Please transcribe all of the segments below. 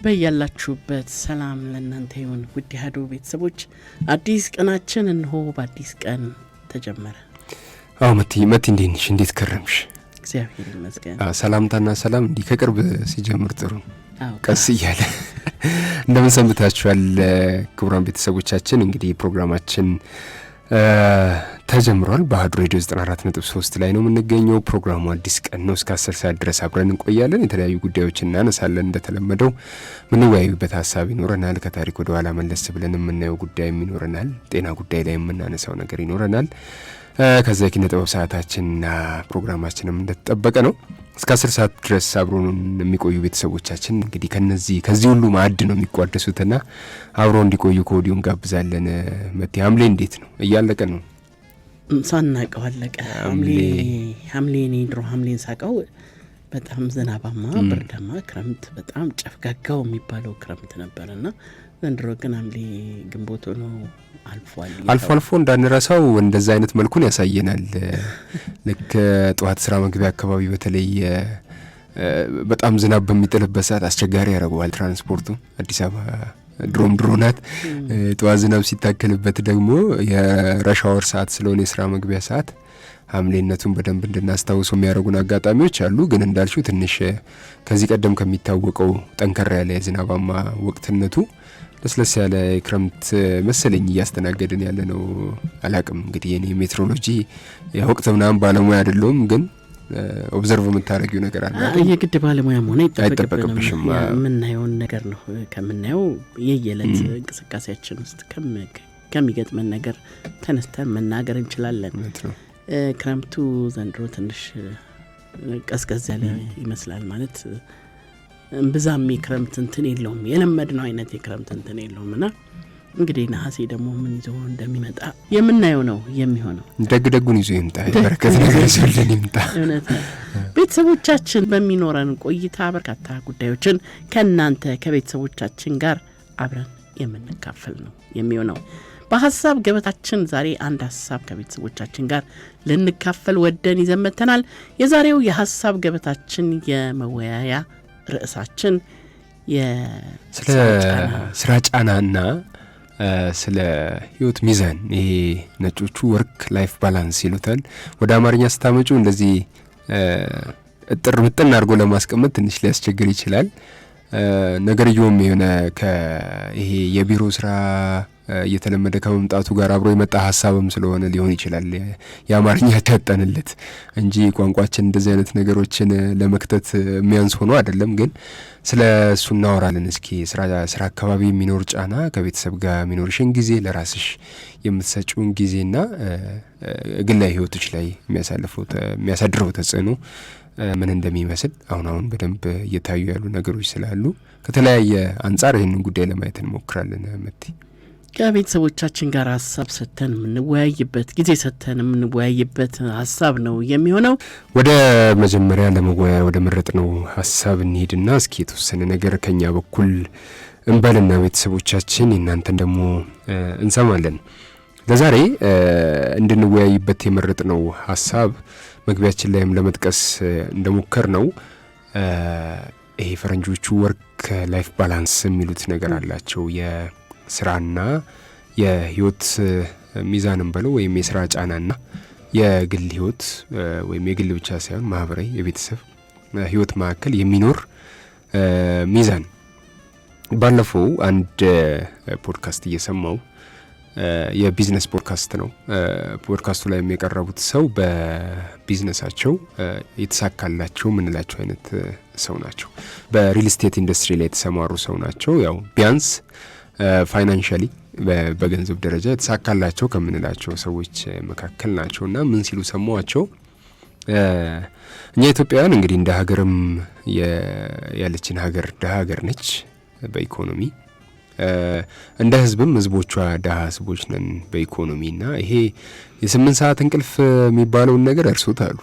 በያላችሁበት ሰላም ለእናንተ ይሁን ውድ ሀዶ ቤተሰቦች። አዲስ ቀናችን እንሆ በአዲስ ቀን ተጀመረ። መቲ እንዴት ነሽ? እንዴት ከረምሽ? እግዚአብሔር ይመስገን። ሰላምታና ሰላም እንዲህ ከቅርብ ሲጀምር ጥሩ ቀስ እያለ እንደምን ሰንብታችኋል ክቡራን ቤተሰቦቻችን? እንግዲህ ፕሮግራማችን ተጀምሯል። በአሀዱ ሬዲዮ 94.3 ላይ ነው የምንገኘው። ፕሮግራሙ አዲስ ቀን ነው። እስከ 10 ሰዓት ድረስ አብረን እንቆያለን። የተለያዩ ጉዳዮችን እናነሳለን። እንደተለመደው ምንወያዩበት ሀሳብ ይኖረናል። ከታሪክ ወደ ኋላ መለስ ብለን የምናየው ጉዳይም ይኖረናል። ጤና ጉዳይ ላይ የምናነሳው ነገር ይኖረናል። ከዛ የኪነ ጥበብ ሰዓታችንና ፕሮግራማችንም እንደተጠበቀ ነው። እስከ 10 ሰዓት ድረስ አብሮን የሚቆዩ ቤተሰቦቻችን እንግዲህ ከዚህ ሁሉ ማዕድ ነው የሚቋደሱትና አብሮ እንዲቆዩ ከወዲሁ እንጋብዛለን። መቲ ሐምሌ እንዴት ነው? እያለቀ ነው። ሳናቀው አለቀ ሐምሌ እኔ ድሮ ሐምሌን ሳቀው በጣም ዝናባማ ብርዳማ ክረምት በጣም ጨፍጋጋው የሚባለው ክረምት ነበርና ዘንድሮ ግን ሐምሌ ግንቦት ነው አልፎ እንዳንረሳው እንደዛ አይነት መልኩን ያሳየናል። ልክ ጠዋት ስራ መግቢያ አካባቢ በተለይ በጣም ዝናብ በሚጥልበት ሰዓት አስቸጋሪ ያደርገዋል ትራንስፖርቱ። አዲስ አበባ ድሮ ናት። ጠዋት ዝናብ ሲታከልበት ደግሞ የረሻወር ሰዓት ስለሆነ የስራ መግቢያ ሰዓት ሐምሌነቱን በደንብ እንድናስታውሰው የሚያደርጉን አጋጣሚዎች አሉ። ግን እንዳልሽው ትንሽ ከዚህ ቀደም ከሚታወቀው ጠንከር ያለ የዝናባማ ወቅትነቱ ለስለስ ያለ ክረምት መሰለኝ እያስተናገድን ያለ ነው። አላቅም እንግዲህ የኔ ሜትሮሎጂ የወቅት ምናምን ባለሙያ አይደለሁም፣ ግን ኦብዘርቭ የምታደርጊው ነገር አለ። የግድ ባለሙያ መሆን አይጠበቅብሽም። የምናየውን ነገር ነው ከምናየው የየዕለት እንቅስቃሴያችን ውስጥ ከሚገጥመን ነገር ተነስተን መናገር እንችላለን። ክረምቱ ዘንድሮ ትንሽ ቀዝቀዝ ያለ ይመስላል። ማለት እምብዛም የክረምት እንትን የለውም፣ የለመድነው አይነት የክረምት እንትን የለውም። እና እንግዲህ ነሐሴ ደግሞ ምን ይዞ እንደሚመጣ የምናየው ነው የሚሆነው። ደግደጉን ይዞ ይምጣ፣ በረከት ነገር ይዞልን ይምጣ። እውነት ነው። ቤተሰቦቻችን በሚኖረን ቆይታ በርካታ ጉዳዮችን ከእናንተ ከቤተሰቦቻችን ጋር አብረን የምንካፈል ነው የሚሆነው። በሀሳብ ገበታችን ዛሬ አንድ ሀሳብ ከቤተሰቦቻችን ጋር ልንካፈል ወደን ይዘን መጥተናል። የዛሬው የሀሳብ ገበታችን የመወያያ ርዕሳችን ስለ ስራ ጫናና ስለ ህይወት ሚዛን፣ ይሄ ነጮቹ ወርክ ላይፍ ባላንስ ይሉታል። ወደ አማርኛ ስታመጩ እንደዚህ እጥር ምጥን አድርጎ ለማስቀመጥ ትንሽ ሊያስቸግር ይችላል። ነገርየውም የሆነ ይሄ የቢሮ ስራ እየተለመደ ከመምጣቱ ጋር አብሮ የመጣ ሀሳብም ስለሆነ ሊሆን ይችላል የአማርኛ ያጣጣንለት እንጂ ቋንቋችን እንደዚህ አይነት ነገሮችን ለመክተት የሚያንስ ሆኖ አይደለም። ግን ስለ እሱ እናወራለን። እስኪ ስራ አካባቢ የሚኖር ጫና፣ ከቤተሰብ ጋር የሚኖርሽን ጊዜ፣ ለራስሽ የምትሰጪውን ጊዜና ግላዊ ህይወቶች ላይ የሚያሳድረው ተጽዕኖ ምን እንደሚመስል አሁን በደንብ እየታዩ ያሉ ነገሮች ስላሉ ከተለያየ አንጻር ይህንን ጉዳይ ለማየት እንሞክራለን። መቲ ከቤተሰቦቻችን ጋር ሀሳብ ሰጥተን የምንወያይበት ጊዜ ሰጥተን የምንወያይበት ሀሳብ ነው የሚሆነው። ወደ መጀመሪያ ለመወያያ ወደ መረጥ ነው ሀሳብ እንሄድና እስኪ የተወሰነ ነገር ከኛ በኩል እንበልና ቤተሰቦቻችን እናንተን ደግሞ እንሰማለን። ለዛሬ እንድንወያይበት የመረጥ ነው ሀሳብ መግቢያችን ላይም ለመጥቀስ እንደሞከር ነው ይሄ ፈረንጆቹ ወርክ ላይፍ ባላንስ የሚሉት ነገር አላቸው። የስራና የህይወት ሚዛንም በለው ወይም የስራ ጫናና የግል ህይወት ወይም የግል ብቻ ሳይሆን ማህበራዊ የቤተሰብ ህይወት መካከል የሚኖር ሚዛን። ባለፈው አንድ ፖድካስት እየሰማው የቢዝነስ ፖድካስት ነው። ፖድካስቱ ላይ የሚያቀርቡት ሰው በቢዝነሳቸው የተሳካላቸው ምንላቸው አይነት ሰው ናቸው። በሪል ስቴት ኢንዱስትሪ ላይ የተሰማሩ ሰው ናቸው። ያው ቢያንስ ፋይናንሻሊ በገንዘብ ደረጃ የተሳካላቸው ከምንላቸው ሰዎች መካከል ናቸውና ምን ሲሉ ሰማዋቸው? እኛ ኢትዮጵያውያን እንግዲህ እንደ ሀገርም ያለችን ሀገር ደሃ ሀገር ነች በኢኮኖሚ፣ እንደ ህዝብም ህዝቦቿ ደሃ ህዝቦች ነን በኢኮኖሚና ይሄ የ8 ሰዓት እንቅልፍ የሚባለውን ነገር እርሶታሉ።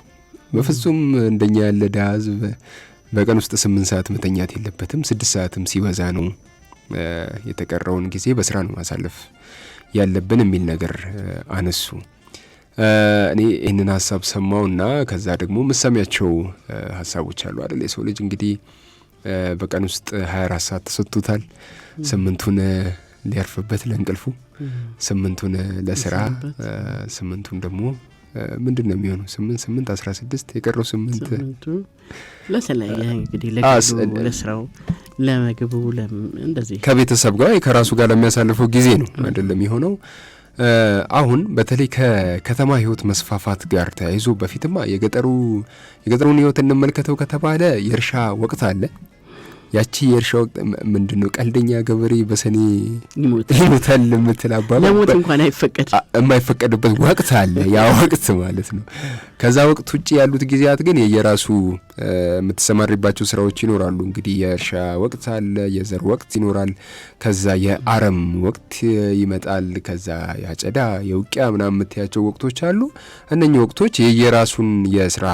በፍጹም እንደኛ ያለ ደሃ ህዝብ በቀን ውስጥ 8 ሰዓት መተኛት የለበትም። 6 ሰዓትም ሲበዛ ነው። የተቀረውን ጊዜ በስራ ነው ማሳለፍ ያለብን የሚል ነገር አነሱ። እኔ ይህንን ሀሳብ ሰማውና ከዛ ደግሞ መሰሚያቸው ሀሳቦች አሉ አይደል? የሰው ልጅ እንግዲህ በቀን ውስጥ 24 ሰዓት ተሰጥቶታል። 8ቱን ሊያርፍበት ለእንቅልፉ፣ 8ቱን ለስራ፣ 8ቱን ደግሞ ምንድነው የሚሆነው 8 16 የቀረው 8 ለተለያየ እንግዲህ ለግቡ ለስራው ለመግቡ እንደዚህ ከቤተሰብ ጋር ከራሱ ጋር ለሚያሳልፈው ጊዜ ነው አይደለም የሆነው። አሁን በተለይ ከከተማ ህይወት መስፋፋት ጋር ተያይዞ በፊትማ የገጠሩን ህይወት እንመልከተው ከተባለ የእርሻ ወቅት አለ። ያቺ የእርሻ ወቅት ምንድነው ቀልደኛ ገበሬ በሰኔ ይሞታል የምትል አባባል ለሞት እንኳን የማይፈቀድበት ወቅት አለ። ያ ወቅት ማለት ነው። ከዛ ወቅት ውጪ ያሉት ጊዜያት ግን የየራሱ የምትሰማሪባቸው ስራዎች ይኖራሉ። እንግዲህ የእርሻ ወቅት አለ፣ የዘር ወቅት ይኖራል፣ ከዛ የአረም ወቅት ይመጣል፣ ከዛ ያጨዳ የውቂያ ምናምን የምትያቸው ወቅቶች አሉ። እነኚህ ወቅቶች የየራሱን የስራ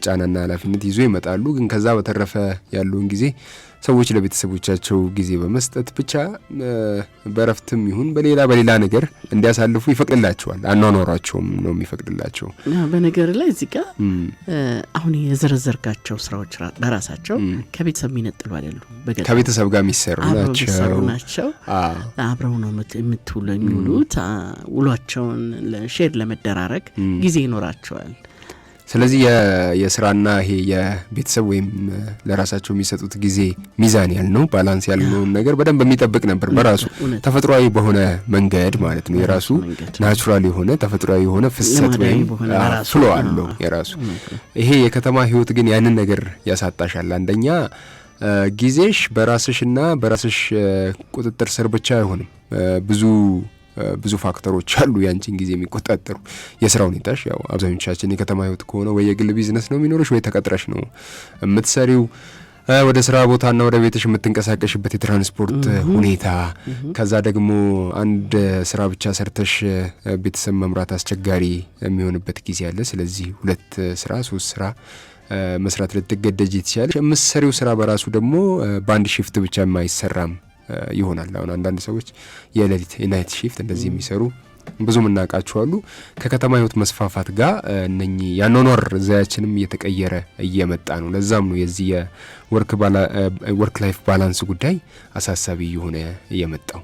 ጫናና ኃላፊነት ይዞ ይመጣሉ። ግን ከዛ በተረፈ ያለውን ጊዜ ሰዎች ለቤተሰቦቻቸው ጊዜ በመስጠት ብቻ በረፍትም ይሁን በሌላ ነገር እንዲያሳልፉ ይፈቅድላቸዋል። አኗኗራቸውም ነው የሚፈቅድላቸው። በነገር ላይ እዚህ ጋር አሁን የዘረዘርካቸው ስራዎች በራሳቸው ከቤተሰብ የሚነጥሉ አይደሉም። ከቤተሰብ ጋር የሚሰሩ ናቸው። አብረው ነው የምትውሉት። ውሏቸውን ሼር ለመደራረግ ጊዜ ይኖራቸዋል። ስለዚህ የስራና ይሄ የቤተሰብ ወይም ለራሳቸው የሚሰጡት ጊዜ ሚዛን ያልነው ባላንስ ያልነው ነገር በደንብ የሚጠብቅ ነበር በራሱ ተፈጥሯዊ በሆነ መንገድ ማለት ነው። የራሱ ናቹራል የሆነ ተፈጥሯዊ የሆነ ፍሰት ወይም ፍሎ አለው የራሱ። ይሄ የከተማ ህይወት ግን ያንን ነገር ያሳጣሻል። አንደኛ ጊዜሽ በራስሽና በራስሽ ቁጥጥር ስር ብቻ አይሆንም። ብዙ ፋክተሮች አሉ ያንቺን ጊዜ የሚቆጣጠሩ። የስራ ሁኔታሽ ያው አብዛኞቻችን የከተማ ህይወት ከሆነ ወይ የግል ቢዝነስ ነው የሚኖርሽ ወይ ተቀጥረሽ ነው የምትሰሪው። ወደ ስራ ቦታና ወደ ቤትሽ የምትንቀሳቀሽበት የትራንስፖርት ሁኔታ፣ ከዛ ደግሞ አንድ ስራ ብቻ ሰርተሽ ቤተሰብ መምራት አስቸጋሪ የሚሆንበት ጊዜ አለ። ስለዚህ 2 ስራ 3 ስራ መስራት ልትገደጂ ትችላለሽ። የምትሰሪው ስራ በራሱ ደግሞ በአንድ ሺፍት ብቻ የማይሰራም ይሆናል። አሁን አንዳንድ ሰዎች የሌሊት የናይት ሺፍት እንደዚህ የሚሰሩ ብዙ ምናቃቸው አሉ። ከከተማ ህይወት መስፋፋት ጋር እነኚህ ያኗኗር ዘያችንም እየተቀየረ እየመጣ ነው። ለዛም ነው የዚህ የወርክ ላይፍ ባላንስ ጉዳይ አሳሳቢ የሆነ እየመጣው።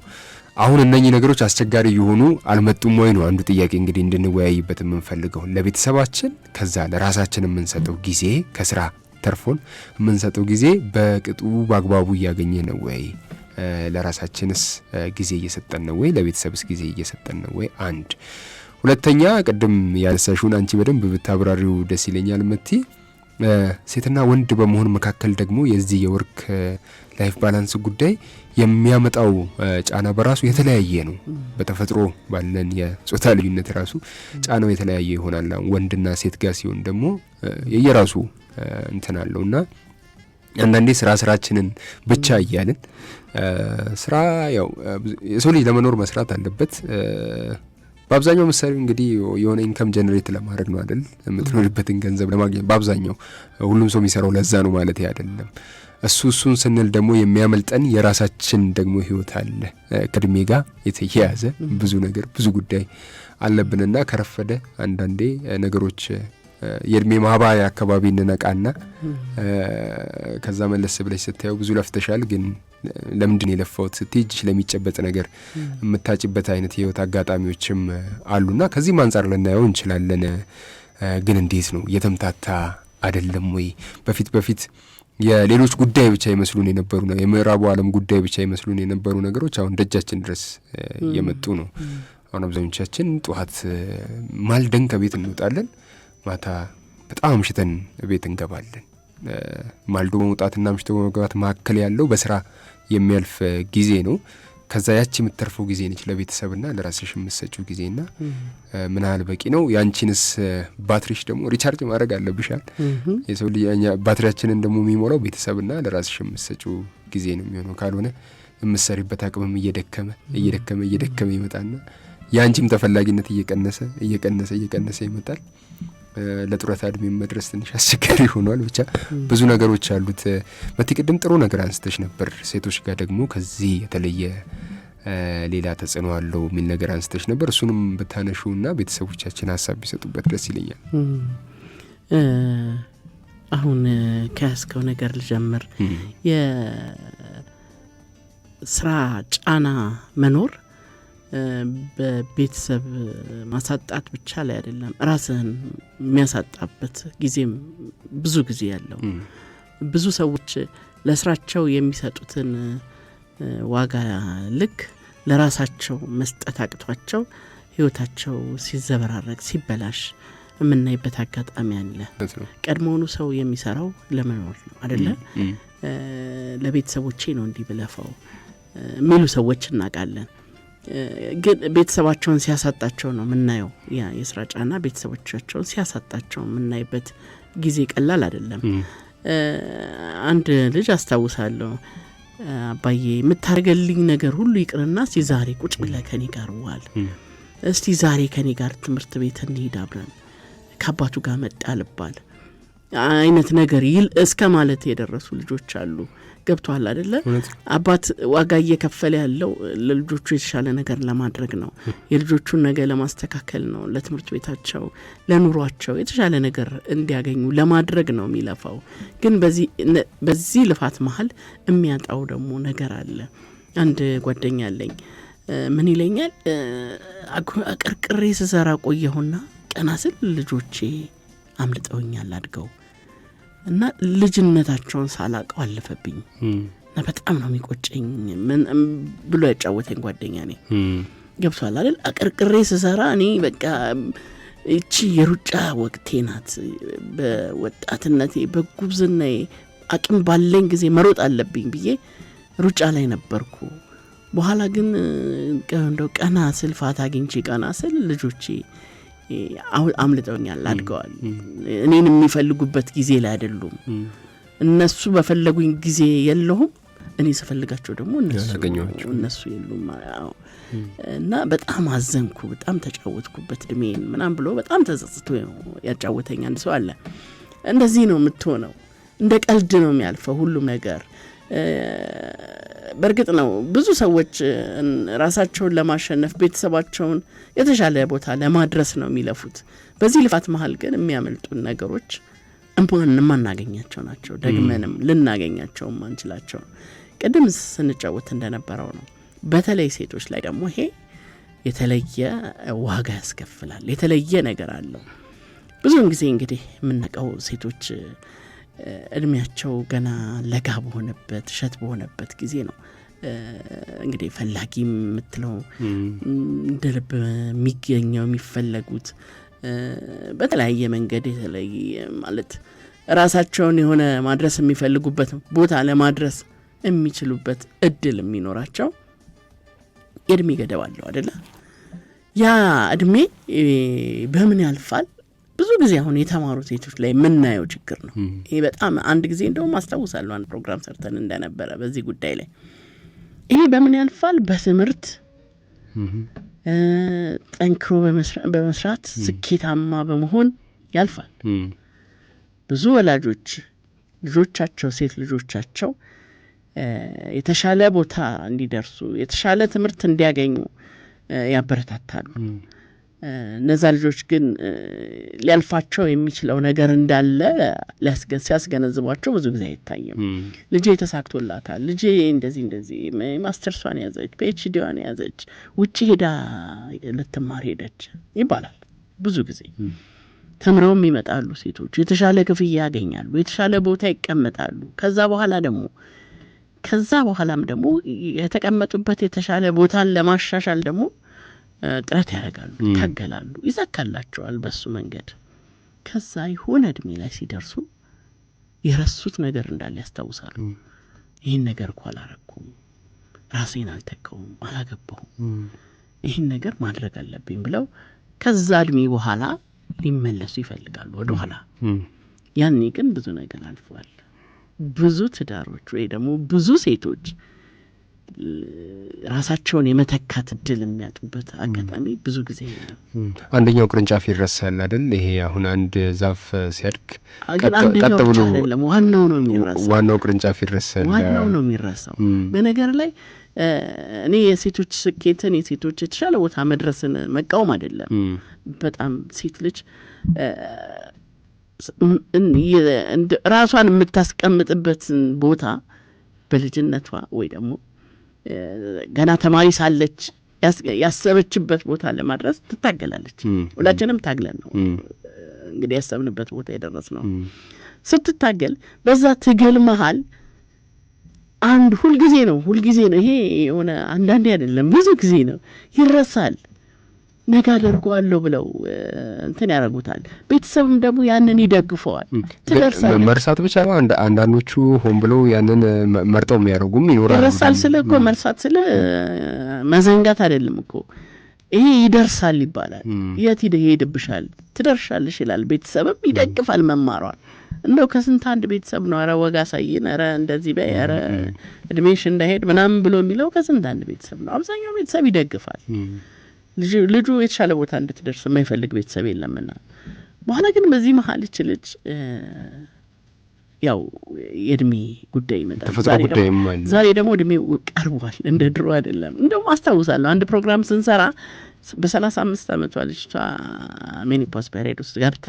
አሁን እነኚህ ነገሮች አስቸጋሪ የሆኑ አልመጡም ወይ ነው አንዱ ጥያቄ እንግዲህ እንድንወያይበት የምንፈልገው። ለቤተሰባችን ከዛ ለራሳችን የምንሰጠው ጊዜ ከስራ ተርፎን የምንሰጠው ጊዜ በቅጡ በአግባቡ እያገኘ ነው ወይ? ለራሳችንስ ጊዜ እየሰጠን ነው ወይ? ለቤተሰብስ ጊዜ እየሰጠን ነው ወይ? አንድ ሁለተኛ ቅድም ያነሳሽውን አንቺ በደንብ ብታብራሪው ደስ ይለኛል ምቲ ሴትና ወንድ በመሆን መካከል ደግሞ የዚህ የወርክ ላይፍ ባላንስ ጉዳይ የሚያመጣው ጫና በራሱ የተለያየ ነው። በተፈጥሮ ባለን የጾታ ልዩነት ራሱ ጫናው የተለያየ ይሆናል። ወንድና ሴት ጋር ሲሆን ደግሞ የየራሱ እንትን አለውና አንዳንዴ ስራችንን ብቻ እያልን ስራ ያው የሰው ልጅ ለመኖር መስራት አለበት። በአብዛኛው ምሳሌ እንግዲህ የሆነ ኢንካም ጀነሬት ለማድረግ ነው አይደል? የምትኖርበትን ገንዘብ ለማግኘት በአብዛኛው ሁሉም ሰው የሚሰራው ለዛ ነው ማለት አይደለም። እሱን ስንል ደግሞ የሚያመልጠን የራሳችን ደግሞ ህይወት አለ። ከእድሜ ጋር የተያያዘ ብዙ ነገር ብዙ ጉዳይ አለብንና ከረፈደ አንዳንዴ ነገሮች የእድሜ ማባያ አካባቢ እንነቃና ከዛ መለስ ብለሽ ስታየው ብዙ ለፍተሻል፣ ግን ለምንድን የለፋውት ስትይጅሽ ለሚጨበጥ ነገር የምታጭበት አይነት የህይወት አጋጣሚዎችም አሉና ከዚህም አንጻር ልናየው እንችላለን። ግን እንዴት ነው እየተምታታ አይደለም ወይ? በፊት የሌሎች ጉዳይ ብቻ ይመስሉን የነበሩ ነው የምዕራቡ ዓለም ጉዳይ ብቻ ይመስሉን የነበሩ ነገሮች አሁን ደጃችን ድረስ የመጡ ነው። አሁን አብዛኞቻችን ጠዋት ማልደን ከቤት እንወጣለን፣ ማታ በጣም አምሽተን ቤት እንገባለን። ማልዶ በመውጣትና አምሽቶ በመግባት መካከል ያለው በስራ የሚያልፍ ጊዜ ነው። ከዛ ያቺ የምትተርፈው ጊዜ ነች ለቤተሰብና ለራስሽ የምትሰጪው ጊዜና ምን ያህል በቂ ነው? ያንቺንስ ባትሪሽ ደግሞ ሪቻርጅ ማድረግ አለብሻል። የሰው ልጅ ባትሪያችንን ደግሞ የሚሞላው ቤተሰብና ለራስሽ የምትሰጪው ጊዜ ነው የሚሆነው። ካልሆነ የምትሰሪበት አቅምም እየደከመ ይመጣና ያንቺም ተፈላጊነት እየቀነሰ ይመጣል። ለጡረታ እድሜ መድረስ ትንሽ አስቸጋሪ ሆኗል። ብቻ ብዙ ነገሮች አሉት። በትቅድም ጥሩ ነገር አንስተሽ ነበር። ሴቶች ጋር ደግሞ ከዚህ የተለየ ሌላ ተጽዕኖ አለው የሚል ነገር አንስተሽ ነበር። እሱንም ብታነሹና ቤተሰቦቻችን ሀሳብ ቢሰጡበት ደስ ይለኛል። አሁን ከያስከው ነገር ልጀምር የስራ ጫና መኖር በቤተሰብ ማሳጣት ብቻ ላይ አይደለም ራስህን የሚያሳጣበት ጊዜም ብዙ ጊዜ ያለው ብዙ ሰዎች ለስራቸው የሚሰጡትን ዋጋ ልክ ለራሳቸው መስጠት አቅቷቸው ህይወታቸው ሲዘበራረቅ ሲበላሽ የምናይበት አጋጣሚ አለ ቀድሞውኑ ሰው የሚሰራው ለመኖር ነው አይደለ ለቤተሰቦቼ ነው እንዲህ ብለፈው የሚሉ ሰዎች እናቃለን ግን ቤተሰባቸውን ሲያሳጣቸው ነው ምናየው ያ የስራ ጫና ቤተሰቦቻቸውን ሲያሳጣቸው ምናይበት ጊዜ ቀላል አይደለም አንድ ልጅ አስተዋውሳለሁ አባዬ የምታርገልኝ ነገር ሁሉ ይቅርና እስቲ ዛሬ ቁጭ ብለ ከኔ ጋር ዋል እስቲ ዛሬ ከኔ ጋር ትምህርት ቤት እንሂድ አብረን ከአባቱ ጋር መጣልባል አይነት ነገር ይል እስከ ማለት የደረሱ ልጆች አሉ ገብቷል አይደለ አባት ዋጋ እየከፈለ ያለው ለልጆቹ የተሻለ ነገር ለማድረግ ነው የልጆቹን ነገር ለማስተካከል ነው ለትምህርት ቤታቸው ለኑሯቸው የተሻለ ነገር እንዲያገኙ ለማድረግ ነው የሚለፋው ግን በዚህ ልፋት መሃል የሚያጣው ደግሞ ነገር አለ አንድ ጓደኛ አለኝ ምን ይለኛል አቀርቅሬ ስሰራ ቆየሁና ቀናስል ልጆቼ አምልጠውኛል አድገው እና ልጅነታቸውን ሳላቀው አለፈብኝ እና በጣም ነው የሚቆጨኝ ብሎ ያጫወተኝ ጓደኛ ነኝ ገብቷል አይደል አቀርቅሬ ስሰራ እኔ በቃ እቺ የሩጫ ወቅቴ ናት በወጣትነቴ በጉብዝናዬ አቅም ባለኝ ጊዜ መሮጥ አለብኝ ብዬ ሩጫ ላይ ነበርኩ በኋላ ግን እንደው ቀና ስልፋት አግኝቼ ቀና ስል ልጆቼ አምልጠውኛል አድገዋል እኔን የሚፈልጉበት ጊዜ ላይ አይደሉም እነሱ በፈለጉኝ ጊዜ የለሁም እኔ ስፈልጋቸው ደግሞ እነሱ የሉም እና በጣም አዘንኩ በጣም ተጫወትኩበት ድሜን ምናም ብሎ በጣም ተጸጽቶ ያጫወተኛ አንድ ሰው አለ እንደዚህ ነው የምትሆነው እንደ ቀልድ ነው የሚያልፈው ሁሉም ነገር በርግጥ ነው ብዙ ሰዎች ራሳቸውን ለማሸነፍ ቤተሰባቸውን የተሻለ ቦታ ለማድረስ ነው የሚለፉት በዚህ ልፋት መሃል ግን የሚያመልጡን ነገሮች እንማናገኛቸው ናቸው ደግመንም ልናገኛቸው ማንችላቸው ቀደም ስንጫወት እንደነበረው ነው በተለይ ሴቶች ላይ ደግሞ ይሄ የተለየ ዋጋ ያስከፍላል የተለየ ነገር አለው ብዙውን ጊዜ እንግዲህ የምንቀው ሴቶች እድሜያቸው ገና ለጋ በሆነበት ሸት በሆነበት ጊዜ ነው እንግዲህ ፈላጊ የምትለው እንደልብ የሚገኘው የሚፈለጉት በተለያየ መንገድ የተለየ ማለት ራሳቸውን የሆነ ማድረስ የሚፈልጉበት ቦታ ለማድረስ የሚችሉበት እድል የሚኖራቸው እድሜ ገደብ አለው አይደለ ያ እድሜ በምን ያልፋል ብዙ ጊዜ አሁን የተማሩ ሴቶች ላይ ምናየው ችግር ነው ይሄ በጣም አንድ ጊዜ እንደውም አስተዋውሳለሁ አንድ ፕሮግራም ሰርተን እንደነበረ በዚህ ጉዳይ ላይ ይሄ በምን ያልፋል በትምህርት ጠንክሮ በመስራት ስኬታማ በመሆን ያልፋል ብዙ ወላጆች ልጆቻቸው ሴት ልጆቻቸው የተሻለ ቦታ እንዲደርሱ የተሻለ ትምህርት እንዲያገኙ ያበረታታሉ እነዛ ልጆች ግን ሊያልፋቸው የሚችለው ነገር እንዳለ ሲያስገነዝቧቸው ብዙ ጊዜ አይታየም ልጄ ተሳክቶላታል ልጄ እንደዚህ ማስተርሷን ያዘች ፒኤችዲዋን ያዘች ውጪ ሄዳ ልትማር ሄደች ይባላል ብዙ ጊዜ ተምረውም ይመጣሉ ሴቶች የተሻለ ክፍያ ያገኛሉ የተሻለ ቦታ ይቀመጣሉ ከዛ በኋላም ደግሞ የተቀመጡበት የተሻለ ቦታን ለማሻሻል ደግሞ ጥረት ያደርጋሉ ታገላሉ ይዘካላቸዋል በሱ መንገድ ከዛ ይሆነ እድሜ ላይ ሲደርሱ የረሱት ነገር እንዳለ ያስታውሳሉ ይሄን ነገር እኮ አላረኩም ራሴን አልተካውም አላገባሁም ይሄን ነገር ማድረግ አለብኝ ብለው ከዛ እድሜ በኋላ ሊመለሱ ይፈልጋሉ ወደ ኋላ ያኔ ግን ብዙ ነገር አልፏል ብዙ ትዳሮች ወይ ደግሞ ብዙ ሴቶች ራሳቸውን የመተካት እድል የሚያጡበት አጋጣሚ ብዙ ጊዜ ነው አንደኛው ቅርንጫፍ ይረሳል አይደል ይሄ አሁን አንድ ዛፍ ሲያድግ ቀጥ ብሎ ዋናው ቅርንጫፍ ይረሳል ዋናው ነው የሚረሳው በነገር ላይ እኔ የሴቶች ስኬትን የሴቶች የተሻለ ቦታ መድረስን መቃወም አይደለም በጣም ሴት ልጅ ራሷን የምታስቀምጥበት ቦታ በልጅነቷ ወይ ደግሞ ገና ተማሪ ሳለች ያሰበችበት ቦታ ለማድረስ ትታገላለች። ሁላችንም ታግለን ነው እንግዲህ ያሰብንበት ቦታ የደረስነው። ስትታገል በዛ ትግል መሃል አንድ ሁልጊዜ ነው ይሄ የሆነ አንዳንዴ አይደለም ብዙ ጊዜ ነው ይረሳል። ነገ አደርገዋለሁ ብለው እንትን ያደርጉታል። ቤተሰብም ደግሞ ያንን ይደግፈዋል። ትደርሳለህ። መርሳት ብቻ ነው። አንዳንዶቹ ሆን ብለው ያንን መርጠው የሚያደርጉም ይኖራሉ። ይረሳል ስለ እኮ መርሳት ስለ መዘንጋት አይደለም እኮ ይሄ ይደርሳል ይባላል። የት ይሄድብሻል ትደርሻለሽ ይላል። ቤተሰብም ይደግፋል መማሯል። እንደው ከስንት አንድ ቤተሰብ ነው ኧረ ወጋ ሳይን ኧረ እንደዚህ በይ ኧረ እድሜሽ እንዳይሄድ ምናምን ብሎ የሚለው ከስንት አንድ ቤተሰብ ነው። አብዛኛው ቤተሰብ ይደግፋል። ልጁ የተሻለ ቦታ እንድትደርስ የማይፈልግ ቤተሰብ የለምና። በኋላ ግን በዚህ መሀል ልጅ ያው የእድሜ ጉዳይ ይመጣል። ዛሬ ደግሞ እድሜው ቀርቧል፣ እንደ ድሮ አይደለም። እንደውም አስታውሳለሁ አንድ ፕሮግራም ስንሰራ በ35 ዓመቷ ልጅቷ ሜኒፖዝ ፔሪድ ውስጥ ገብታ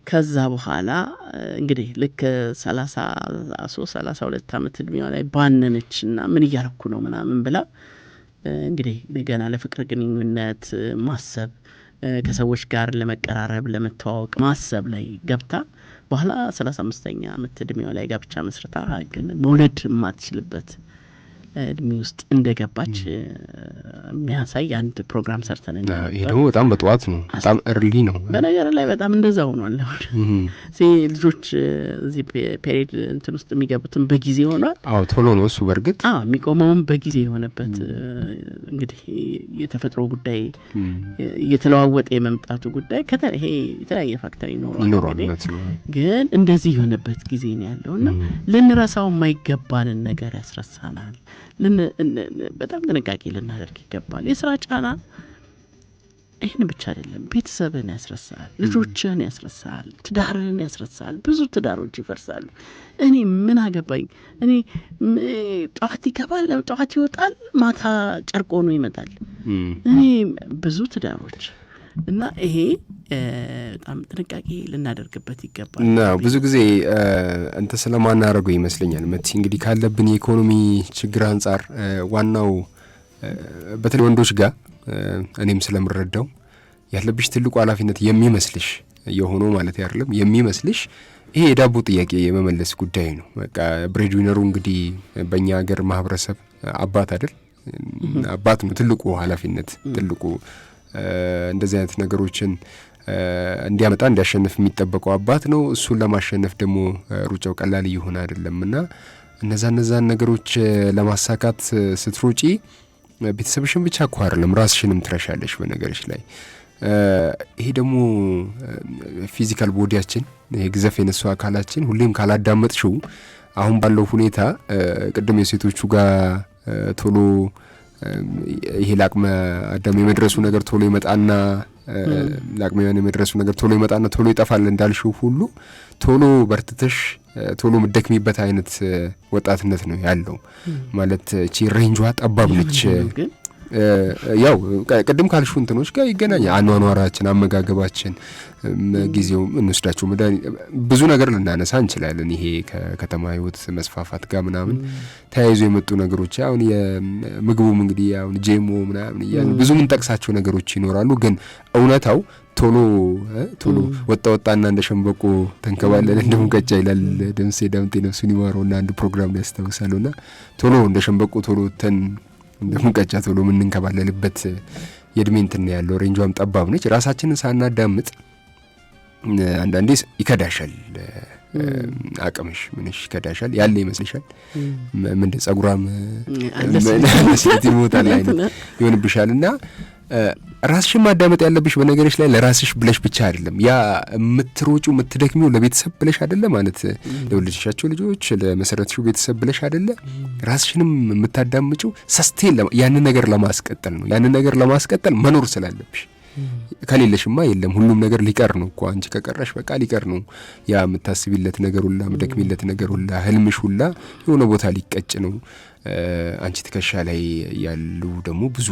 ከዛ በኋላ እንግዲህ ልክ 33-32 ዓመት እድሜዋ ላይ ባነነችና ምን እያረኩ ነው ምናምን ብላ እንግዲህ ገና ለፍቅር ግንኙነት ማሰብ ከሰዎች ጋር ለመቀራረብ ለመተዋወቅ ማሰብ ላይ ገብታ በኋላ 35ኛ ዓመት እድሜዋ ላይ ጋብቻ መስርታ ግን መውለድ የማትችልበት እድሜ ውስጥ እንደገባች የሚያሳይ አንድ ፕሮግራም ሰርተን ነበር። ይሄ ደግሞ በጣም በጠዋት ነው፣ በጣም early ነው። በነገር ላይ በጣም እንደዛ ሆኗል። ልጆች እዚህ ፔሪድ እንትን ውስጥ የሚገቡትን በጊዜ ሆኗል። ቶሎ ነው እሱ። በርግጥ የሚቆመውም በጊዜ የሆነበት እንግዲህ የተፈጥሮ ጉዳይ እየተለዋወጠ የመምጣቱ ጉዳይ ይሄ የተለያየ ፋክተር ይኖራል። ግን እንደዚህ የሆነበት ጊዜ ነው ያለውና ልንረሳው የማይገባንን ነገር ያስረሳናል። በጣም ጥንቃቄ ልናደርግ ይገባል። የስራ ጫና ይህን ብቻ አይደለም፣ ቤተሰብን ያስረሳል፣ ልጆችን ያስረሳል፣ ትዳርን ያስረሳል። ብዙ ትዳሮች ይፈርሳሉ። እኔ ምን አገባኝ፣ እኔ ጠዋት ይገባል፣ ጠዋት ይወጣል፣ ማታ ጨርቆ ነው ይመጣል። እኔ ብዙ ትዳሮች እና ይሄ በጣም ጥንቃቄ ልናደርግበት ይገባል። ብዙ ጊዜ እንተ ስለማናደርገው ይመስለኛል መቲ እንግዲህ ካለብን የኢኮኖሚ ችግር አንጻር ዋናው በተለይ ወንዶች ጋር እኔም ስለምረዳው ያለብሽ ትልቁ ኃላፊነት የሚመስልሽ የሆነው ማለት አይደለም የሚመስልሽ ይሄ የዳቦ ጥያቄ የመመለስ ጉዳይ ነው። በቃ ብሬድ ዊነሩ እንግዲህ በእኛ ሀገር ማህበረሰብ አባት አይደል? አባት ነው ትልቁ ኃላፊነት ትልቁ እንደዚህ አይነት ነገሮችን እንዲያመጣ እንዲያሸንፍ የሚጠበቀው አባት ነው። እሱን ለማሸነፍ ደግሞ ሩጫው ቀላል ይሆን አይደለምና እነዛን ነገሮች ለማሳካት ስትሮጪ ቤተሰብሽን ብቻ እኮ አይደለም ራስሽንም ትረሻለሽ በነገርሽ ላይ። ይሄ ደግሞ ፊዚካል ቦዲያችን ግዘፍ የነሱ አካላችን ሁሌም ካላዳመጥሽው አሁን ባለው ሁኔታ ቅድም የሴቶቹ ጋር ቶሎ ይሄ ለአቅመ አዳም የመድረሱ ነገር ቶሎ ይመጣና ለአቅመ ሔዋን የመድረሱ ነገር ቶሎ ይመጣና ቶሎ ይጠፋል እንዳልሽው ሁሉ ቶሎ በርትተሽ ቶሎ ምደክሚበት አይነት ወጣትነት ነው ያለው። ማለት እቺ ሬንጇ ጠባብ ነች። ያው ቅድም ካልሽው እንትኖች ጋር ይገናኛል። አኗኗራችን፣ አመጋገባችን፣ ጊዜው እንወስዳቸው መድኃኒት ብዙ ነገር ልናነሳ እንችላለን። ይሄ ከከተማ ህይወት መስፋፋት ጋር ምናምን ተያይዞ የመጡ ነገሮች አሁን የምግቡም እንግዲህ አሁን ጄሞ ምናምን እያልን ብዙ ምን ጠቅሳቸው ነገሮች ይኖራሉ። ግን እውነታው ቶሎ ወጣና እንደ ሸምበቆ ተንከባለለ እንደ ሙቀጫ ይላል ደምሴ ዳምጤ ነፍሱን ይማረውና አንድ ፕሮግራም ላይ ያስታውሳለሁና ቶሎ እንደ ሸምበቆ ቶሎ ተን እንደ ሙቀጫ ቶሎ የምንንከባለልበት የእድሜ እንትን ያለው ሬንጇም ጠባብ ነች። ራሳችንን ሳናዳምጥ አንዳንዴ ይከዳሻል። አቅምሽ ምንሽ ይከዳሻል ያለ ይመስልሻል። ምንድን ጸጉራም ለሴት ይሞታል አይነት ይሆንብሻልና ራስሽን ማዳመጥ ያለብሽ በነገርሽ ላይ ለራስሽ ብለሽ ብቻ አይደለም። ያ የምትሮጪው የምትደክሚው ለቤተሰብ ብለሽ አይደለም ማለት ለወለድሻቸው ልጆች ለመሰረትሽው ቤተሰብ ብለሽ አይደለም። ራስሽንም የምታዳምጪው ሰስቴን ያንን ነገር ለማስቀጠል ነው። ያንን ነገር ለማስቀጠል መኖር ስላለብሽ ከሌለሽማ የለም ሁሉም ነገር ሊቀር ነው እኮ። አንቺ ከቀረሽ በቃ ሊቀር ነው። ያ የምታስቢለት ነገር ሁላ የምትደክሚለት ነገር ሁላ ህልምሽ ሁላ የሆነ ቦታ ሊቀጭ ነው። አንቺ ትከሻ ላይ ያሉ ደግሞ ብዙ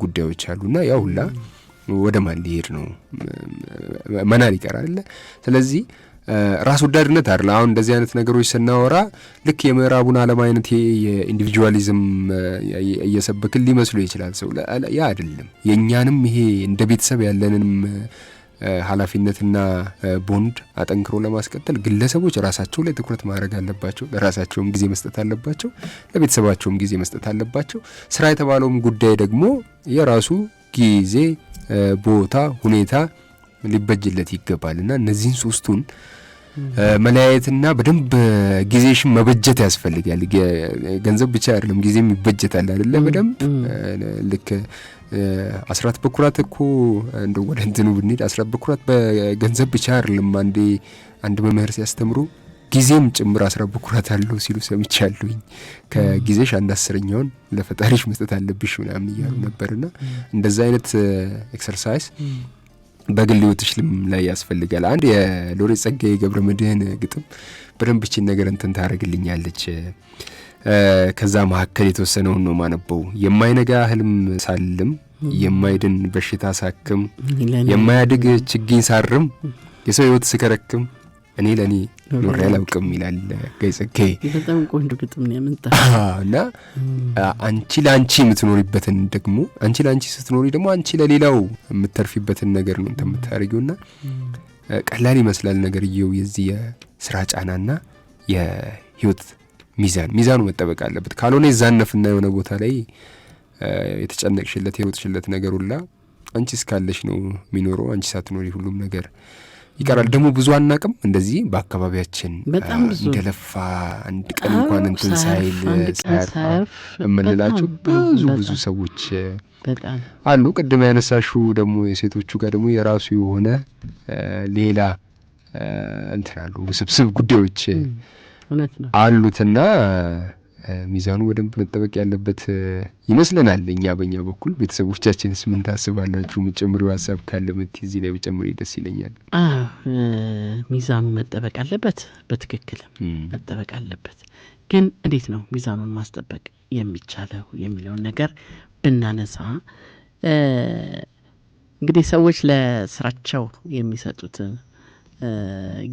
ጉዳዮች አሉና ያ ሁላ ወደ ማን ሊሄድ ነው? መናን ይቀራል። ስለዚህ ራስ ወዳድነት አይደል። አሁን እንደዚህ አይነት ነገሮች ስናወራ ልክ የምዕራቡን ዓለም አይነት የኢንዲቪጁዋሊዝም እየሰበክን ሊመስሉ ይችላል ሰው። ያ አይደለም። የእኛንም ይሄ እንደ ቤተሰብ ያለንንም ኃላፊነትና ቦንድ አጠንክሮ ለማስቀጠል ግለሰቦች ራሳቸው ላይ ትኩረት ማድረግ አለባቸው። ለራሳቸውም ጊዜ መስጠት አለባቸው፣ ለቤተሰባቸውም ጊዜ መስጠት አለባቸው። ስራ የተባለውም ጉዳይ ደግሞ የራሱ ጊዜ፣ ቦታ፣ ሁኔታ ሊበጅለት ይገባልና እነዚህን ሶስቱን መለያየትና በደንብ ጊዜሽን መበጀት ያስፈልጋል። ገንዘብ ብቻ አይደለም ጊዜም ይበጀታል አይደለ? በደንብ ልክ አስራት በኩራት እኮ እንደው ወደ እንትኑ ብንሄድ አስራት በኩራት በገንዘብ ብቻ አይደለም። አንድ መምህር ሲያስተምሩ ጊዜም ጭምር አስራት በኩራት አለው ሲሉ ሰምቻለሁኝ። ከጊዜሽ 1/10ኛውን ለፈጣሪሽ መስጠት አለብሽ ምናምን እያሉ ነበርና እንደዛ አይነት ኤክሰርሳይዝ በግል ህይወትሽ ላይ ያስፈልጋል። አንድ የሎሬት ጸጋዬ ገብረመድህን ግጥም በደንብ እቺን ነገር እንትን ታደርግልኛለች። ከዛ መካከል የተወሰነውን ነው ማነበው። የማይነጋ ህልም ሳልም፣ የማይድን በሽታ ሳክም፣ የማያድግ ችግኝ ሳርም፣ የሰው ህይወት ስከረክም እኔ ለኔ ኖሬ አላውቅም ይላል ጋይ ጸጋዬ። በጣም ቆንጆ ግጥም ነው ያመጣው። እና አንቺ ለአንቺ የምትኖሪበትን ደግሞ አንቺ ለአንቺ ስትኖሪ ደግሞ አንቺ ለሌላው የምትተርፊበትን ነገር ነው የምታደርጊውና ቀላል ይመስላል ነገርየው። የዚህ የስራ ጫናና የህይወት ሚዛኑ መጠበቅ አለበት። ካልሆነ ይዛነፍና የሆነ ቦታ ላይ የተጨነቅሽለት የሮጥሽለት ነገር ሁላ አንቺ እስካለሽ ነው የሚኖረው። አንቺ ሳትኖሪ ሁሉም ነገር ይቀራል። ደግሞ ብዙ አናቅም እንደዚህ በአካባቢያችን እንደለፋ አንድ ቀን እንኳን እንትን ሳይል ሳያርፍ እምንላቸው ብዙ ሰዎች አሉ። ቅድም ያነሳሽው ደግሞ የሴቶቹ ጋር ደግሞ የራሱ የሆነ ሌላ እንትን አሉ ውስብስብ ጉዳዮች አሉትና ሚዛኑ በደንብ መጠበቅ ያለበት ይመስለናል። እኛ በእኛ በኩል ቤተሰቦቻችንስ ምን ታስባላችሁ? የምትጨምሪው ሀሳብ ካለ እዚህ ላይ ብጨምሪ ደስ ይለኛል። ሚዛኑ መጠበቅ አለበት፣ በትክክል መጠበቅ አለበት። ግን እንዴት ነው ሚዛኑን ማስጠበቅ የሚቻለው የሚለውን ነገር ብናነሳ እንግዲህ ሰዎች ለስራቸው የሚሰጡትን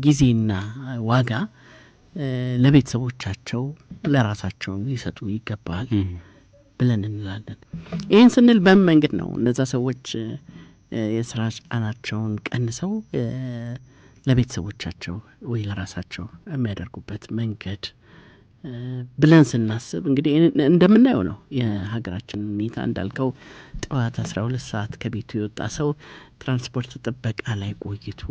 ጊዜና ዋጋ ለቤተሰቦቻቸው ለራሳቸው ሊሰጡ ይገባል ብለን እንላለን። ይህን ስንል በምን መንገድ ነው እነዛ ሰዎች የስራ ጫናቸውን ቀንሰው ለቤተሰቦቻቸው ወይ ለራሳቸው የሚያደርጉበት መንገድ ብለን ስናስብ እንግዲህ እንደምናየው ነው የሀገራችን ሁኔታ። እንዳልከው ጠዋት 12 ሰዓት ከቤቱ የወጣ ሰው ትራንስፖርት ጥበቃ ላይ ቆይቶ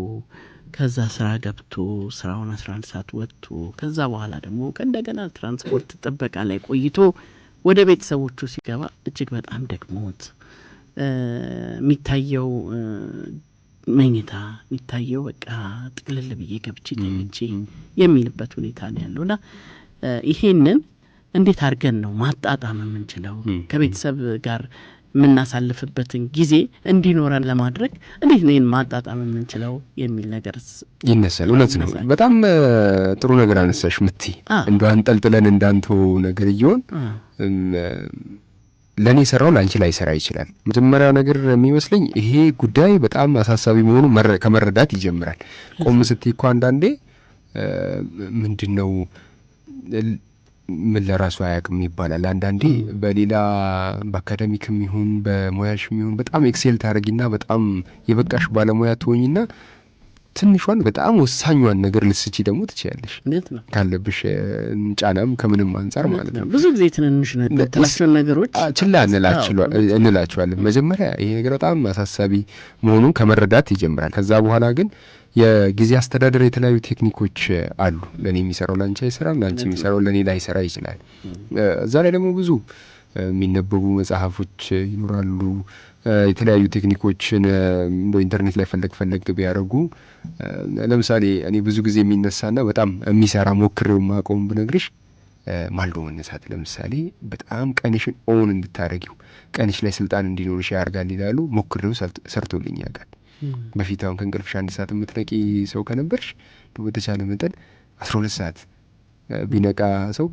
ከዛ ስራ ገብቶ ስራውን 11 ሰዓት ወጥቶ ከዛ በኋላ ደግሞ ከእንደገና ትራንስፖርት ጥበቃ ላይ ቆይቶ ወደ ቤተሰቦቹ ሲገባ እጅግ በጣም ደክሞት የሚታየው መኝታ የሚታየው በቃ ጥቅልል ብዬ ገብቼ ተኝቼ የሚልበት ሁኔታ ነው ያለውና ይሄንን እንዴት አድርገን ነው ማጣጣም የምንችለው? ከቤተሰብ ጋር የምናሳልፍበትን ጊዜ እንዲኖረን ለማድረግ እንዴት ነው ማጣጣም የምንችለው የሚል ነገር ይነሳል። እውነት ነው። በጣም ጥሩ ነገር አነሳሽ ምቲ። እንደው አንጠልጥለን እንዳንተው ነገር ይሆን ለኔ ሰራው ላንቺ ላይ ሰራ ይችላል። መጀመሪያው ነገር የሚመስለኝ ይሄ ጉዳይ በጣም አሳሳቢ መሆኑ ከመረዳት ይጀምራል። ቆም ስትይ እኮ አንዳንዴ ምንድነው ምን ለራሱ አያውቅም ይባላል። አንዳንዴ በሌላ በአካዳሚክም ይሁን በሙያሽም ይሁን በጣም ኤክሴል ታደርጊና በጣም የበቃሽ ባለሙያ ትሆኝና ትንሿን በጣም ወሳኛዋን ነገር ልስቺ ደግሞ ትችያለሽ ካለብሽ ጫናም ከምንም አንፃር ማለት ነው። ብዙ ጊዜ ትንንሽ ነገሮች ችላ እንላቸዋለን። መጀመሪያ ይሄ ነገር በጣም አሳሳቢ መሆኑን ከመረዳት ይጀምራል። ከዛ በኋላ ግን የጊዜ አስተዳደር የተለያዩ ቴክኒኮች አሉ። ለኔ የሚሰራው ላንቺ አይሰራም፣ ላንቺ የሚሰራው ለኔ ላይሰራ ይችላል። እዛ ላይ ደግሞ ብዙ የሚነበቡ መጽሐፎች ይኖራሉ። የተለያዩ ቴክኒኮችን በኢንተርኔት ላይ ፈለግ ቢያደርጉ ለምሳሌ እኔ ብዙ ጊዜ የሚነሳና በጣም የሚሰራ ሞክሬው ማቆም ብነግርሽ ማልዶ መነሳት ለምሳሌ በጣም ቀንሽን ኦን እንድታረጊው ቀንሽ ላይ ስልጣን እንዲኖርሽ ያርጋል ይላሉ። ሞክሬው ሰርቶልኝ ያውቃል። በፊት አሁን ከእንቅልፍሽ 1 ሰዓት የምትነቂ ሰው ከነበርሽ በተቻለ መጠን 12 ሰዓት ቢነቃ ሰው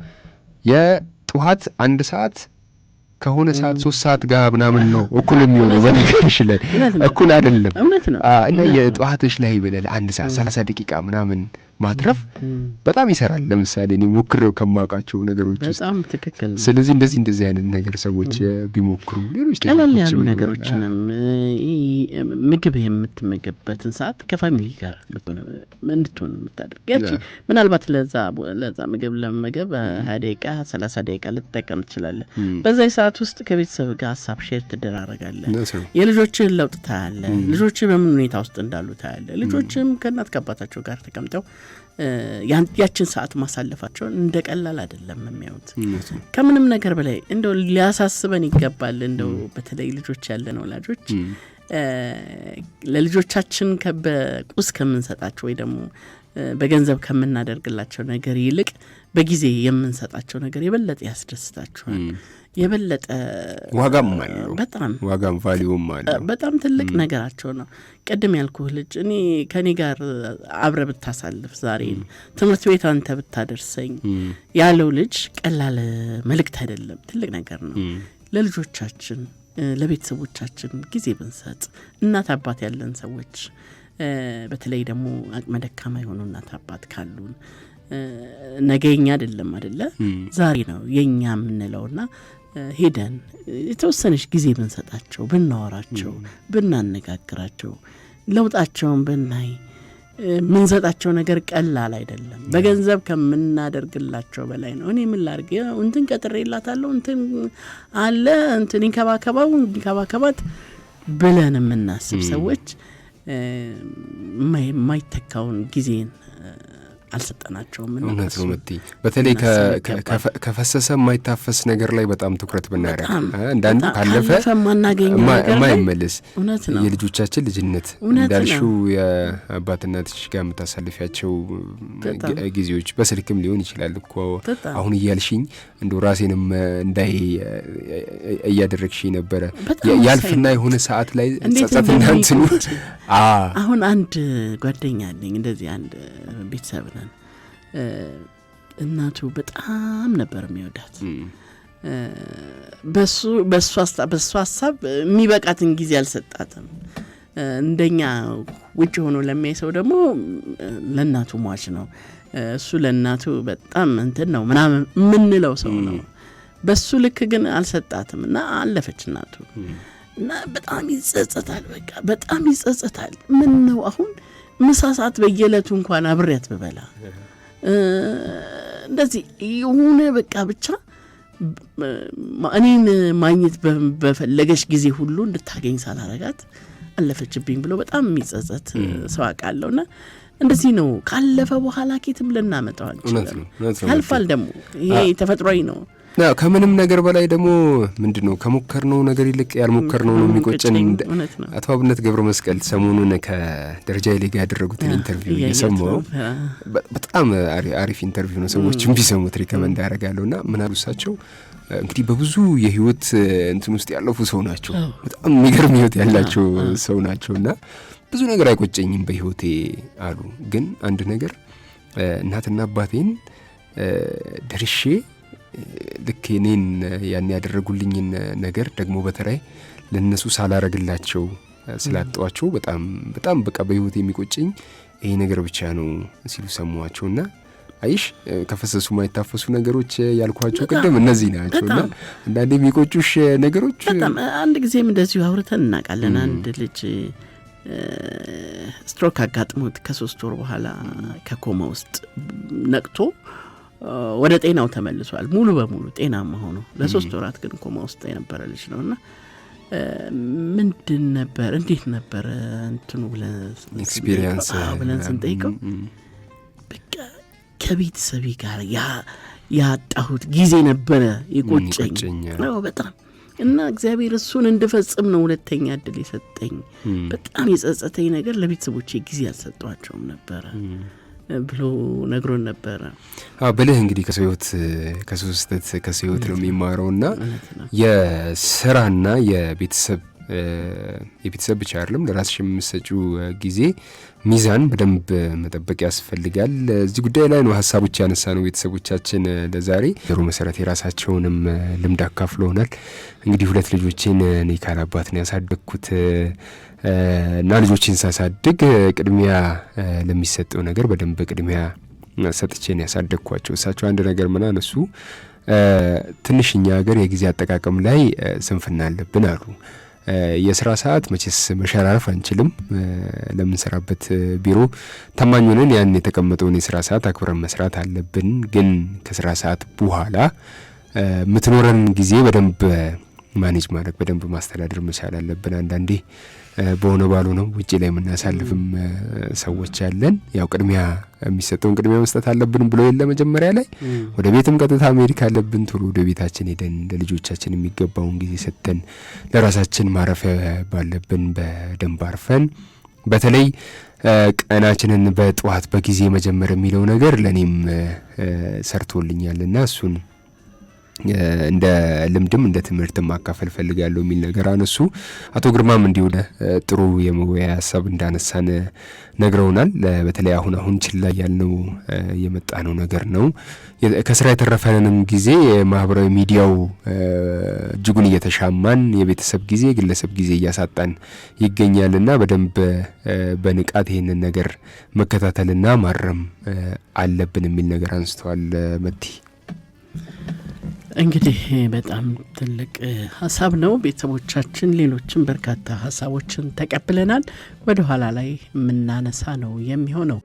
የጠዋት 1 ሰዓት ከሆነ ሰዓት 3 ሰዓት ጋር ምናምን ነው እኩል የሚሆነው። በነገርሽ ላይ እኩል አይደለም እና የጠዋትሽ ላይ ብለህ 1 ሰዓት 30 ደቂቃ ምናምን ማትረፍ በጣም ይሰራል። ለምሳሌ እኔ ሞክሬው ከማውቃቸው ነገሮች ውስጥ በጣም ትክክል። ስለዚህ እንደዚህ አይነት ነገር ሰዎች ቢሞክሩ ሌሎች ቀላል ያሉ ነገሮችንም ምግብ የምትመገብበትን ሰዓት ከፋሚሊ ጋር እንድትሆን የምታደርግ ያቺ ምናልባት ለዛ ምግብ ለመመገብ 20 ደቂቃ 30 ደቂቃ ልትጠቀም ትችላለህ። በዛ ሰዓት ውስጥ ከቤተሰብ ጋር ሀሳብ ሼር ትደራረጋለህ። የልጆችን ለውጥ ታያለህ። ልጆች በምን ሁኔታ ውስጥ እንዳሉ ታያለህ። ልጆችም ከእናት ከአባታቸው ጋር ተቀምጠው ያችን ሰዓት ማሳለፋቸውን እንደ ቀላል አይደለም የሚያዩት። ከምንም ነገር በላይ እንደው ሊያሳስበን ይገባል። እንደው በተለይ ልጆች ያለን ወላጆች ለልጆቻችን በቁስ ከምንሰጣቸው ወይ ደግሞ በገንዘብ ከምናደርግላቸው ነገር ይልቅ በጊዜ የምንሰጣቸው ነገር የበለጠ ያስደስታቸዋል። የበለጠ ዋጋም አለው። በጣም ዋጋም ቫልዩም አለው። በጣም ትልቅ ነገራቸው ነው። ቀደም ያልኩህ ልጅ እኔ ከኔ ጋር አብረ ብታሳልፍ ዛሬ ትምህርት ቤት አንተ ብታደርሰኝ ያለው ልጅ ቀላል መልእክት አይደለም፣ ትልቅ ነገር ነው። ለልጆቻችን ለቤተሰቦቻችን ጊዜ ብንሰጥ እናት አባት ያለን ሰዎች በተለይ ደግሞ አቅመ ደካማ የሆኑ እናት አባት ካሉን ነገኛ አይደለም አይደለ ዛሬ ነው የኛ የምንለውና ሄደን የተወሰነች ጊዜ ብንሰጣቸው ብናወራቸው ብናነጋግራቸው ለውጣቸውን ብናይ ምንሰጣቸው ነገር ቀላል አይደለም። በገንዘብ ከምናደርግላቸው በላይ ነው። እኔ ምን ላድርግ እንትን ቀጥሬላታለሁ እንትን አለ እንትን ይንከባከባት ብለን የምናስብ ሰዎች የማይተካውን ጊዜን አልሰጠናቸውም። እውነት ነው መቲ። በተለይ ከፈሰሰ የማይታፈስ ነገር ላይ በጣም ትኩረት ብናደርግ አንዳንዱ ካለፈ የማይመለስ የልጆቻችን ልጅነት እንዳልሽው የአባትናትሽ ጋር የምታሳልፊያቸው ጊዜዎች በስልክም ሊሆን ይችላል እኮ አሁን እያልሽኝ እንደው ራሴንም እንዳይ እያደረግሽኝ ነበረ። ያልፍና የሆነ ሰዓት ላይ ጸጸትና እንትኑ አሁን አንድ ጓደኛ አለኝ እንደዚህ አንድ ቤተሰብ ነን። እናቱ በጣም ነበር የሚወዳት። በሱ ሀሳብ የሚበቃትን ጊዜ አልሰጣትም። እንደኛ ውጭ ሆኖ ለሚያይ ሰው ደግሞ ለእናቱ ሟች ነው። እሱ ለእናቱ በጣም እንትን ነው ምናምን የምንለው ሰው ነው። በሱ ልክ ግን አልሰጣትም እና አለፈች እናቱ እና በጣም ይጸጸታል። በቃ በጣም ይጸጸታል። ምን ነው አሁን ምሳ ሰዓት በየዕለቱ እንኳን አብሬያት በበላ እንደዚህ የሆነ በቃ ብቻ እኔን ማግኘት በፈለገች ጊዜ ሁሉ እንድታገኝ ሳላረጋት አለፈችብኝ ብሎ በጣም የሚጸጸት ሰው አውቃለሁና እንደዚህ ነው። ካለፈ በኋላ ኬትም ልናመጣው አንችልም። ያልፋል ደግሞ ይሄ ተፈጥሯዊ ነው። ከምንም ነገር በላይ ደግሞ ምንድነው ከሞከርነው ነገር ይልቅ ያልሞከርነው ነው የሚቆጨን። አቶ አብነት ገብረ መስቀል ሰሞኑን ከደረጃ ይሌ ጋር ያደረጉትን ኢንተርቪው እየሰማው በጣም አሪፍ ኢንተርቪው ነው። ሰዎችም ቢሰሙት ሪከመንድ ያደርጋለሁና ምን አሉ እሳቸው እንግዲህ በብዙ የህይወት እንትን ውስጥ ያለፉ ሰው ናቸው። በጣም የሚገርም ህይወት ያላቸው ሰው ናቸውና ብዙ ነገር አይቆጨኝም በህይወቴ አሉ። ግን አንድ ነገር እናትና አባቴን ደርሼ ልክ እኔን ያን ያደረጉልኝን ነገር ደግሞ በተራይ ለነሱ ሳላረግላቸው ስላጣዋቸው በጣም በቃ በህይወት የሚቆጨኝ ይሄ ነገር ብቻ ነው ሲሉ ሰማዋቸውና አይሽ ከፈሰሱ ማይታፈሱ ነገሮች ያልኳቸው ቀደም እነዚህ ናቸውና አንዳንዴ የሚቆጩሽ ነገሮች በጣም አንድ ጊዜም እንደዚሁ አውርተን እናውቃለን። አንድ ልጅ ስትሮክ አጋጥሞት ከ3 ወር በኋላ ከኮማ ውስጥ ነቅቶ ወደ ጤናው ተመልሷል። ሙሉ በሙሉ ጤናማ ሆኖ ለ3 ወራት ግን ኮማ ውስጥ የነበረ ልጅ ነውና ምንድን ነበር እንዴት ነበር እንትኑ ኤክስፒሪየንስ ብለን ስንጠይቀው በቃ ከቤተሰቤ ጋር ያጣሁት ጊዜ ነበረ ይቆጨኝ ነው በጣም እና እግዚአብሔር እሱን እንድፈጽም ነው ሁለተኛ እድል የሰጠኝ። በጣም የጸጸተኝ ነገር ለቤተሰቦቼ ጊዜ አልሰጧቸውም ነበረ ብሎ ነግሮን ነበረ። በልህ እንግዲህ ከሰው ህይወት ነው የሚማረውና የስራና የቤተሰብ የቤተሰብ ብቻ አይደለም ለራስሽ የምትሰጪው ጊዜ ሚዛን በደንብ መጠበቅ ያስፈልጋል። እዚህ ጉዳይ ላይ ነው ሀሳቦች ያነሳ ነው ቤተሰቦቻችን ለዛሬ ዘሩ መሰረት የራሳቸውንም ልምድ አካፍለውናል። እንግዲህ 2 ልጆችን እኔ ካላባት ነው ያሳደግኩት እና ልጆችን ሳሳድግ ቅድሚያ ለሚሰጠው ነገር በደንብ ቅድሚያ ሰጥቼን ያሳደግኳቸው። እሳቸው አንድ ነገር ምን አነሱ፣ ትንሽኛ ሀገር የጊዜ አጠቃቀም ላይ ስንፍና አለብን አሉ። የስራ ሰዓት መቼስ መሸራረፍ አንችልም። ለምንሰራበት ቢሮ ታማኝ ሆነን ያን የተቀመጠውን የስራ ሰዓት አክብረን መስራት አለብን። ግን ከስራ ሰዓት በኋላ የምትኖረን ጊዜ በደንብ ማኔጅ ማድረግ በደንብ ማስተዳደር መቻል አለብን። አንዳንዴ በሆነ ባሉ ነው ውጪ ላይ የምናሳልፍም ሰዎች ያለን ያው ቅድሚያ የሚሰጠውን ቅድሚያ መስጠት አለብን ብሎ ለመጀመሪያ ላይ ወደ ቤትም ቀጥታ መሄድ ካለብን ቶሎ ወደ ቤታችን ሄደን ለልጆቻችን የሚገባውን ጊዜ ሰጥተን ለራሳችን ማረፊያ ባለብን በደንብ አርፈን በተለይ ቀናችንን በጠዋት በጊዜ መጀመር የሚለው ነገር ለኔም ሰርቶልኛልና እሱን እንደ ልምድም እንደ ትምህርትም ማካፈል ፈልጋለሁ የሚል ነገር አነሱ። አቶ ግርማም እንዲሁ ጥሩ የመወያያ ሀሳብ እንዳነሳን ነግረውናል። በተለይ አሁን ችላ ያልነው የመጣነው ነገር ነው። ከስራ የተረፈንም ጊዜ ማህበራዊ ሚዲያው እጅጉን እየተሻማን የቤተሰብ ጊዜ ግለሰብ ጊዜ እያሳጣን ይገኛልና በደንብ በንቃት ይሄንን ነገር መከታተልና ማረም አለብን የሚል ነገር አንስተዋል። መቲ እንግዲህ በጣም ትልቅ ሀሳብ ነው። ቤተሰቦቻችን ሌሎችም በርካታ ሀሳቦችን ተቀብለናል። ወደ ኋላ ላይ የምናነሳ ነው የሚሆነው።